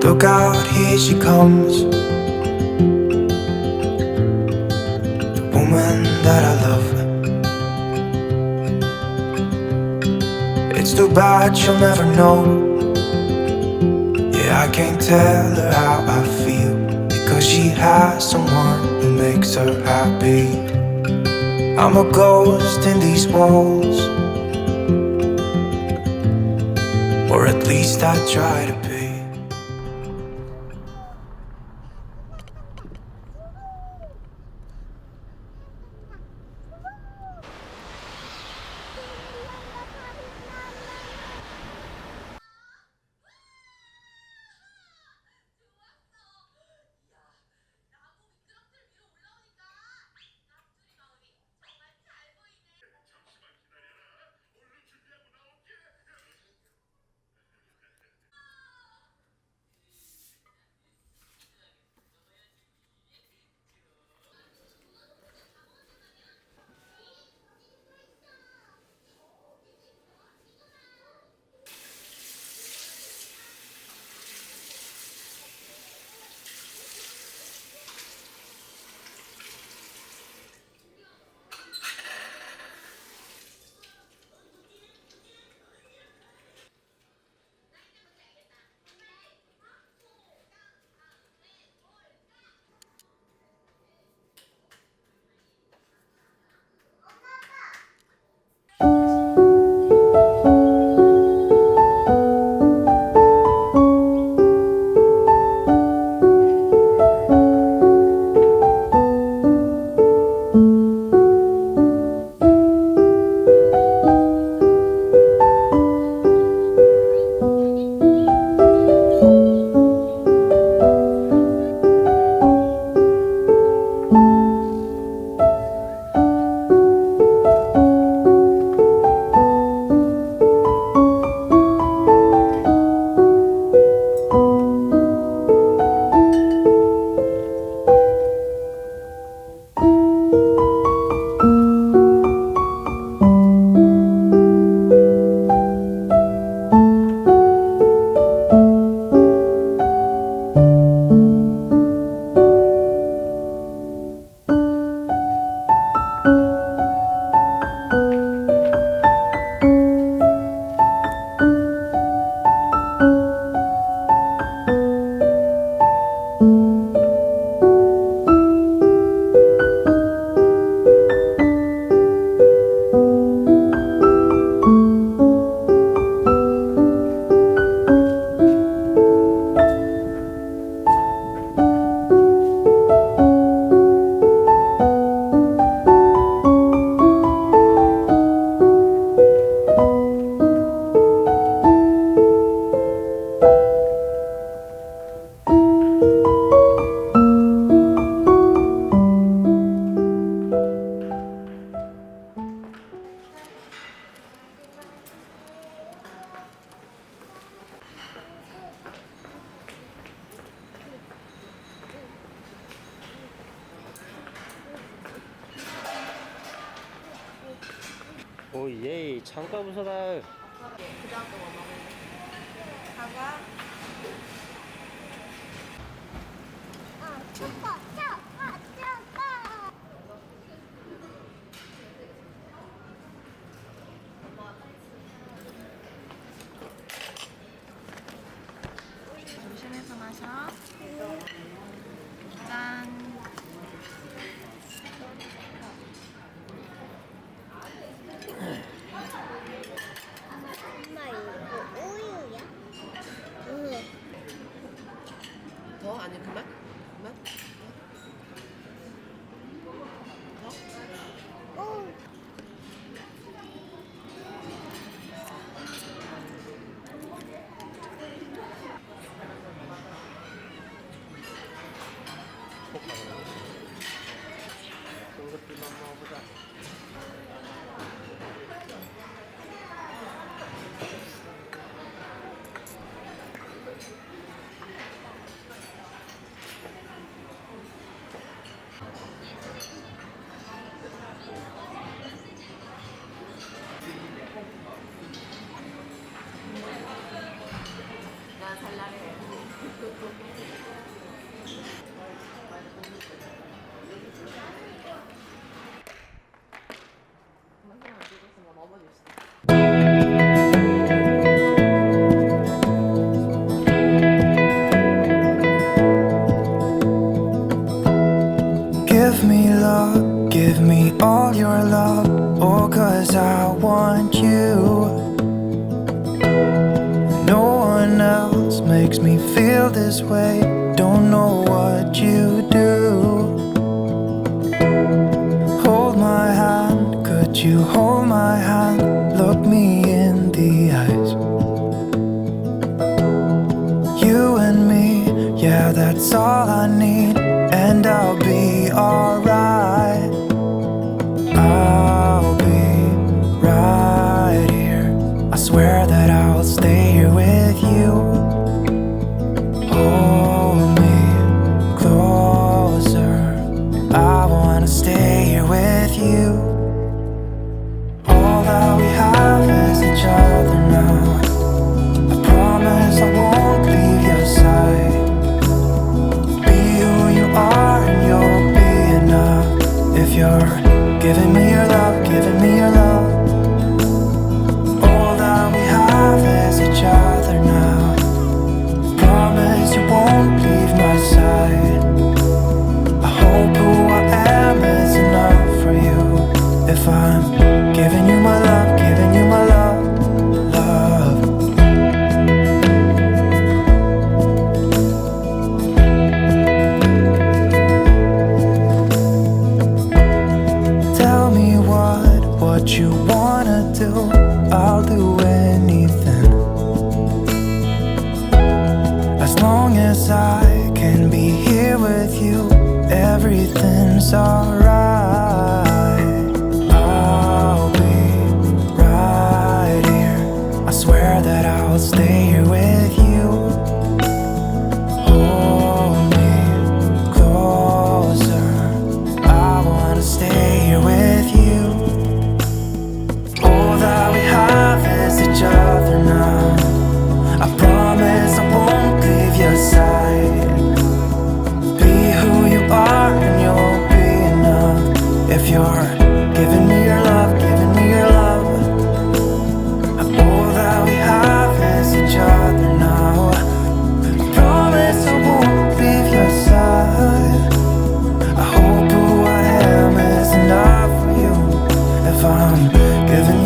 Look out, here she comes, the woman that I love. It's too bad she'll never know. Yeah, I can't tell her how I feel, because she has someone who makes her happy. I'm a ghost in these walls, or at least I try to be. 오예 창가 부서다. 사과. 초코, 초코, 초코. 조심해서 마셔. 짠. 엄마 이거 우유야? 응. 더? 아니 그만? 그만? 거 넘어질 수 있어. Give me love, give me all your love. Oh, 'cause I want you. No one else makes me feel this way. Don't know what you do. Hold my hand, could you hold my hand? Look me in the eyes. You and me, yeah, that's all I need. And I'll be alright. I'll be right here. I swear that I'll stay here with you. Hold me closer. I wanna stay here with you. All that we have is each other now. I promise I won't leave your side. Be who you are and you'll be enough. If you're giving me your love, giving me your love. All that we have is each other now. Promise you won't leave my side. I hope who I am is enough for you. If I'm giving you my love, giving you my love, love. Tell me what you wanna do. I'll do anything. As long as I can be here with you, everything's alright. I'll be right here. I swear that I'll stay here with you. Hold me closer. I wanna stay here with you. All that we have is each other now. I promise I won't leave your side. Be who you are and you'll be enough. If you're giving me your love, giving me your love. All that we have is each other now. I promise I won't leave your side. I hope who I am is enough for you. If I'm giving